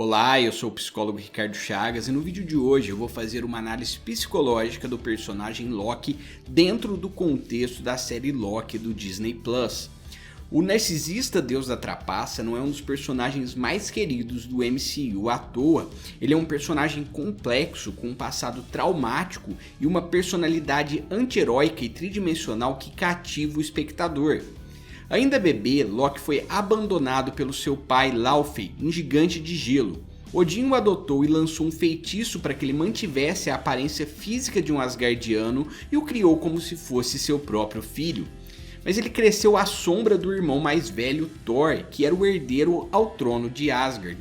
Olá, eu sou o psicólogo Ricardo Chagas e no vídeo de hoje eu vou fazer uma análise psicológica do personagem Loki dentro do contexto da série Loki do Disney+. O narcisista Deus da Trapaça não é um dos personagens mais queridos do MCU à toa. Ele é um personagem complexo, com um passado traumático e uma personalidade anti-heróica e tridimensional que cativa o espectador. Ainda bebê, Loki foi abandonado pelo seu pai Laufey, um gigante de gelo. Odin o adotou e lançou um feitiço para que ele mantivesse a aparência física de um Asgardiano e o criou como se fosse seu próprio filho. Mas ele cresceu à sombra do irmão mais velho, Thor, que era o herdeiro ao trono de Asgard.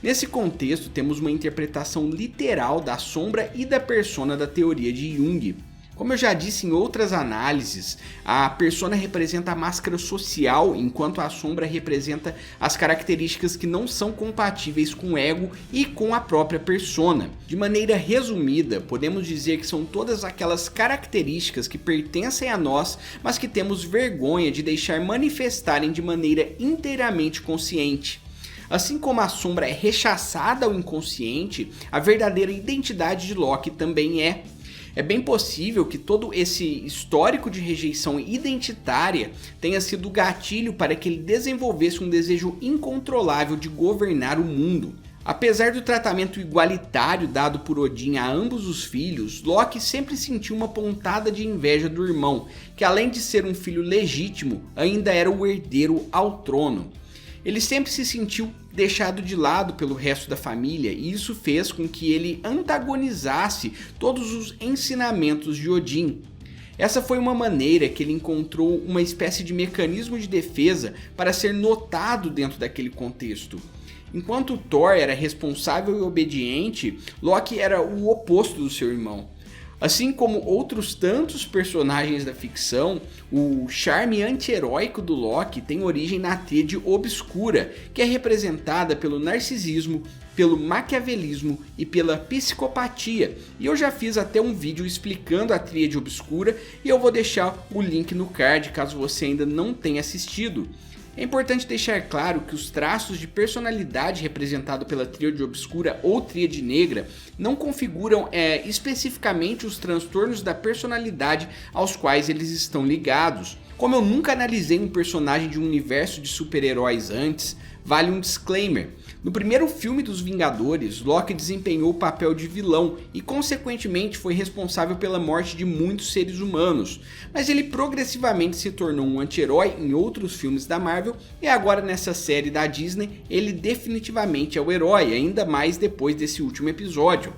Nesse contexto, temos uma interpretação literal da sombra e da persona da teoria de Jung. Como eu já disse em outras análises, a persona representa a máscara social, enquanto a sombra representa as características que não são compatíveis com o ego e com a própria persona. De maneira resumida, podemos dizer que são todas aquelas características que pertencem a nós, mas que temos vergonha de deixar manifestarem de maneira inteiramente consciente. Assim como a sombra é rechaçada ao inconsciente, a verdadeira identidade de Loki também é. É bem possível que todo esse histórico de rejeição identitária tenha sido o gatilho para que ele desenvolvesse um desejo incontrolável de governar o mundo. Apesar do tratamento igualitário dado por Odin a ambos os filhos, Loki sempre sentiu uma pontada de inveja do irmão, que além de ser um filho legítimo, ainda era o herdeiro ao trono. Ele sempre se sentiu deixado de lado pelo resto da família e isso fez com que ele antagonizasse todos os ensinamentos de Odin. Essa foi uma maneira que ele encontrou uma espécie de mecanismo de defesa para ser notado dentro daquele contexto. Enquanto Thor era responsável e obediente, Loki era o oposto do seu irmão. Assim como outros tantos personagens da ficção, o charme anti-heróico do Loki tem origem na tríade obscura, que é representada pelo narcisismo, pelo maquiavelismo e pela psicopatia. E eu já fiz até um vídeo explicando a tríade obscura e eu vou deixar o link no card caso você ainda não tenha assistido. É importante deixar claro que os traços de personalidade representados pela tríade obscura ou tríade negra não configuram especificamente os transtornos da personalidade aos quais eles estão ligados. Como eu nunca analisei um personagem de um universo de super-heróis antes, vale um disclaimer. No primeiro filme dos Vingadores, Loki desempenhou o papel de vilão e consequentemente foi responsável pela morte de muitos seres humanos, mas ele progressivamente se tornou um anti-herói em outros filmes da Marvel e agora nessa série da Disney ele definitivamente é o herói, ainda mais depois desse último episódio.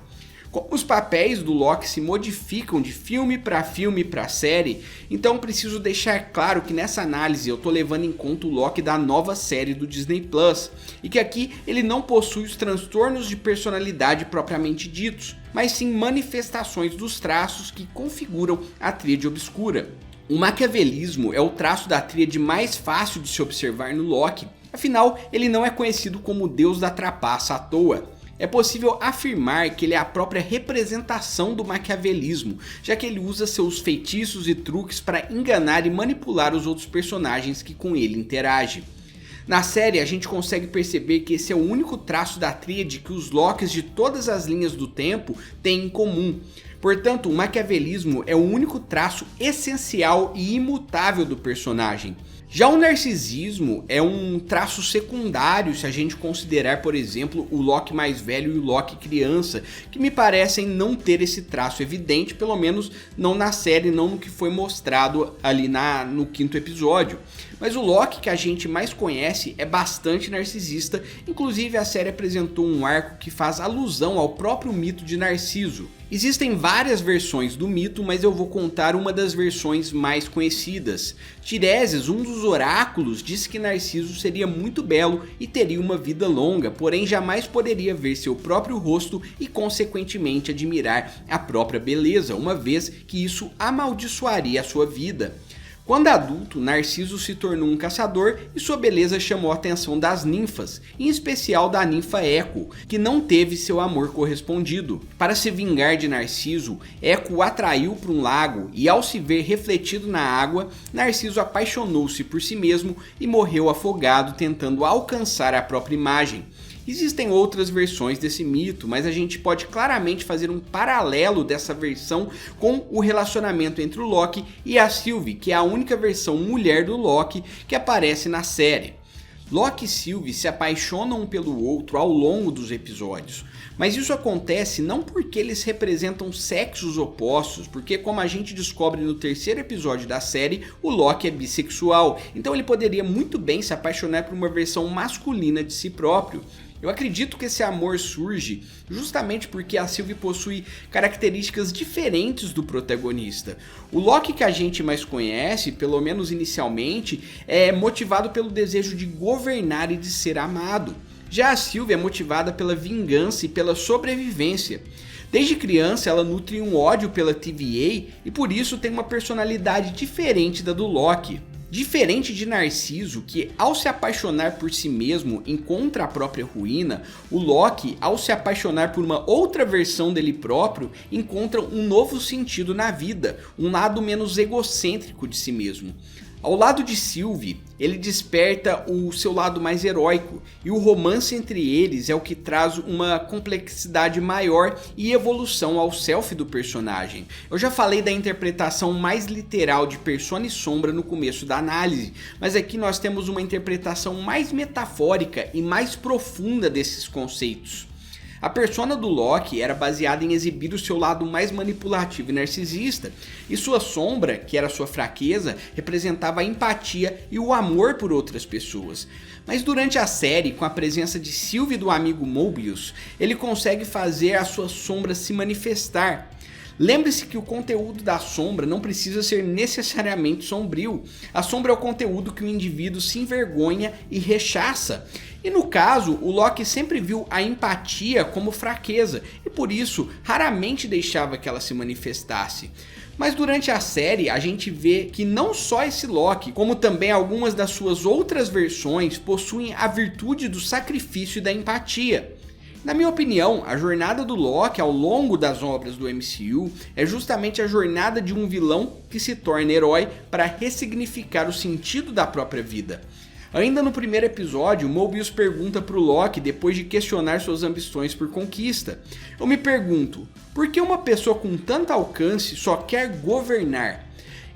Como os papéis do Loki se modificam de filme para série, então preciso deixar claro que nessa análise eu estou levando em conta o Loki da nova série do Disney+, e que aqui ele não possui os transtornos de personalidade propriamente ditos, mas sim manifestações dos traços que configuram a tríade obscura. O maquiavelismo é o traço da tríade mais fácil de se observar no Loki, afinal ele não é conhecido como o Deus da Trapaça à toa. É possível afirmar que ele é a própria representação do maquiavelismo, já que ele usa seus feitiços e truques para enganar e manipular os outros personagens que com ele interagem. Na série a gente consegue perceber que esse é o único traço da tríade que os Lokis de todas as linhas do tempo têm em comum. Portanto, o maquiavelismo é o único traço essencial e imutável do personagem. Já o narcisismo é um traço secundário se a gente considerar, por exemplo, o Loki mais velho e o Loki criança, que me parecem não ter esse traço evidente, pelo menos não na série, não no que foi mostrado ali no quinto episódio. Mas o Loki que a gente mais conhece é bastante narcisista, inclusive a série apresentou um arco que faz alusão ao próprio mito de Narciso. Existem várias versões do mito, mas eu vou contar uma das versões mais conhecidas. Tiresias, um dos oráculos, disse que Narciso seria muito belo e teria uma vida longa, porém jamais poderia ver seu próprio rosto e consequentemente admirar a própria beleza, uma vez que isso amaldiçoaria a sua vida. Quando adulto, Narciso se tornou um caçador e sua beleza chamou a atenção das ninfas, em especial da ninfa Eco, que não teve seu amor correspondido. Para se vingar de Narciso, Eco o atraiu para um lago e ao se ver refletido na água, Narciso apaixonou-se por si mesmo e morreu afogado tentando alcançar a própria imagem. Existem outras versões desse mito, mas a gente pode claramente fazer um paralelo dessa versão com o relacionamento entre o Loki e a Sylvie, que é a única versão mulher do Loki que aparece na série. Loki e Sylvie se apaixonam um pelo outro ao longo dos episódios, mas isso acontece não porque eles representam sexos opostos, porque como a gente descobre no terceiro episódio da série, o Loki é bissexual, então ele poderia muito bem se apaixonar por uma versão masculina de si próprio. Eu acredito que esse amor surge justamente porque a Sylvie possui características diferentes do protagonista. O Loki que a gente mais conhece, pelo menos inicialmente, é motivado pelo desejo de governar e de ser amado. Já a Sylvie é motivada pela vingança e pela sobrevivência. Desde criança ela nutre um ódio pela TVA e por isso tem uma personalidade diferente da do Loki. Diferente de Narciso, que ao se apaixonar por si mesmo encontra a própria ruína, o Loki, ao se apaixonar por uma outra versão dele próprio, encontra um novo sentido na vida, um lado menos egocêntrico de si mesmo. Ao lado de Sylvie, ele desperta o seu lado mais heróico, e o romance entre eles é o que traz uma complexidade maior e evolução ao self do personagem. Eu já falei da interpretação mais literal de Persona e Sombra no começo da análise, mas aqui nós temos uma interpretação mais metafórica e mais profunda desses conceitos. A persona do Loki era baseada em exibir o seu lado mais manipulativo e narcisista, e sua sombra, que era sua fraqueza, representava a empatia e o amor por outras pessoas. Mas durante a série, com a presença de Sylvie e do amigo Mobius, ele consegue fazer a sua sombra se manifestar. Lembre-se que o conteúdo da sombra não precisa ser necessariamente sombrio. A sombra é o conteúdo que o indivíduo se envergonha e rechaça. E no caso, o Loki sempre viu a empatia como fraqueza e por isso raramente deixava que ela se manifestasse. Mas durante a série a gente vê que não só esse Loki, como também algumas das suas outras versões possuem a virtude do sacrifício e da empatia. Na minha opinião, a jornada do Loki ao longo das obras do MCU é justamente a jornada de um vilão que se torna herói para ressignificar o sentido da própria vida. Ainda no primeiro episódio, Mobius pergunta para o Loki depois de questionar suas ambições por conquista. Eu me pergunto, por que uma pessoa com tanto alcance só quer governar?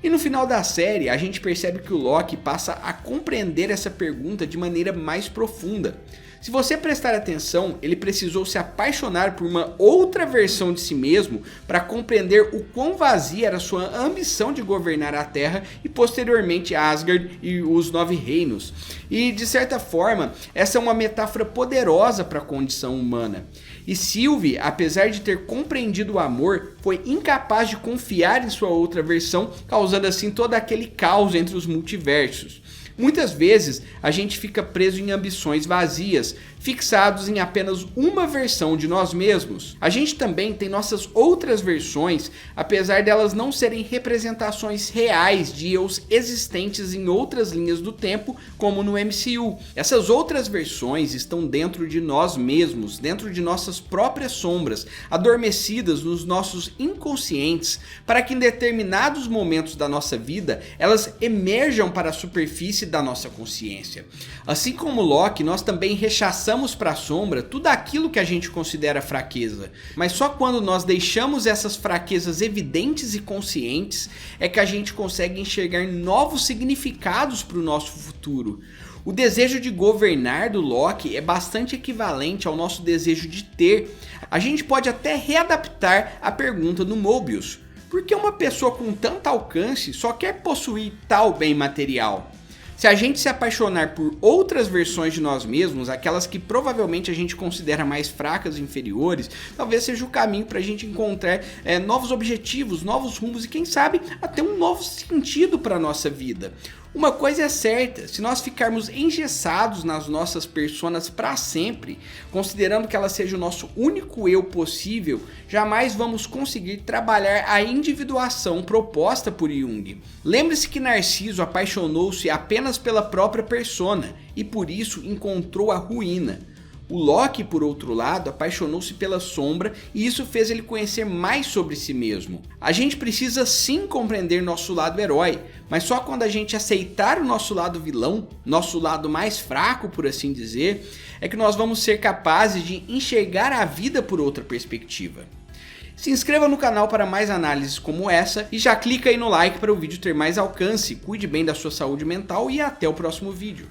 E no final da série, a gente percebe que o Loki passa a compreender essa pergunta de maneira mais profunda. Se você prestar atenção, ele precisou se apaixonar por uma outra versão de si mesmo para compreender o quão vazia era sua ambição de governar a Terra e posteriormente Asgard e os 9 reinos. E de certa forma, essa é uma metáfora poderosa para a condição humana. E Sylvie, apesar de ter compreendido o amor, foi incapaz de confiar em sua outra versão, causando assim todo aquele caos entre os multiversos. Muitas vezes a gente fica preso em ambições vazias, fixados em apenas uma versão de nós mesmos. A gente também tem nossas outras versões, apesar delas não serem representações reais de eus existentes em outras linhas do tempo, como no MCU. Essas outras versões estão dentro de nós mesmos, dentro de nossas próprias sombras, adormecidas nos nossos inconscientes, para que em determinados momentos da nossa vida, elas emerjam para a superfície da nossa consciência. Assim como Loki, nós também rechaçamos para a sombra tudo aquilo que a gente considera fraqueza, mas só quando nós deixamos essas fraquezas evidentes e conscientes é que a gente consegue enxergar novos significados para o nosso futuro. O desejo de governar do Loki é bastante equivalente ao nosso desejo de ter. A gente pode até readaptar a pergunta do Mobius: por que uma pessoa com tanto alcance só quer possuir tal bem material? Se a gente se apaixonar por outras versões de nós mesmos, aquelas que provavelmente a gente considera mais fracas e inferiores, talvez seja o caminho para a gente encontrar novos objetivos, novos rumos e quem sabe até um novo sentido para a nossa vida. Uma coisa é certa, se nós ficarmos engessados nas nossas personas para sempre, considerando que ela seja o nosso único eu possível, jamais vamos conseguir trabalhar a individuação proposta por Jung. Lembre-se que Narciso apaixonou-se apenas pela própria persona e por isso encontrou a ruína. O Loki, por outro lado, apaixonou-se pela Sombra e isso fez ele conhecer mais sobre si mesmo. A gente precisa sim compreender nosso lado herói, mas só quando a gente aceitar o nosso lado vilão, nosso lado mais fraco, por assim dizer, é que nós vamos ser capazes de enxergar a vida por outra perspectiva. Se inscreva no canal para mais análises como essa e já clica aí no like para o vídeo ter mais alcance. Cuide bem da sua saúde mental e até o próximo vídeo.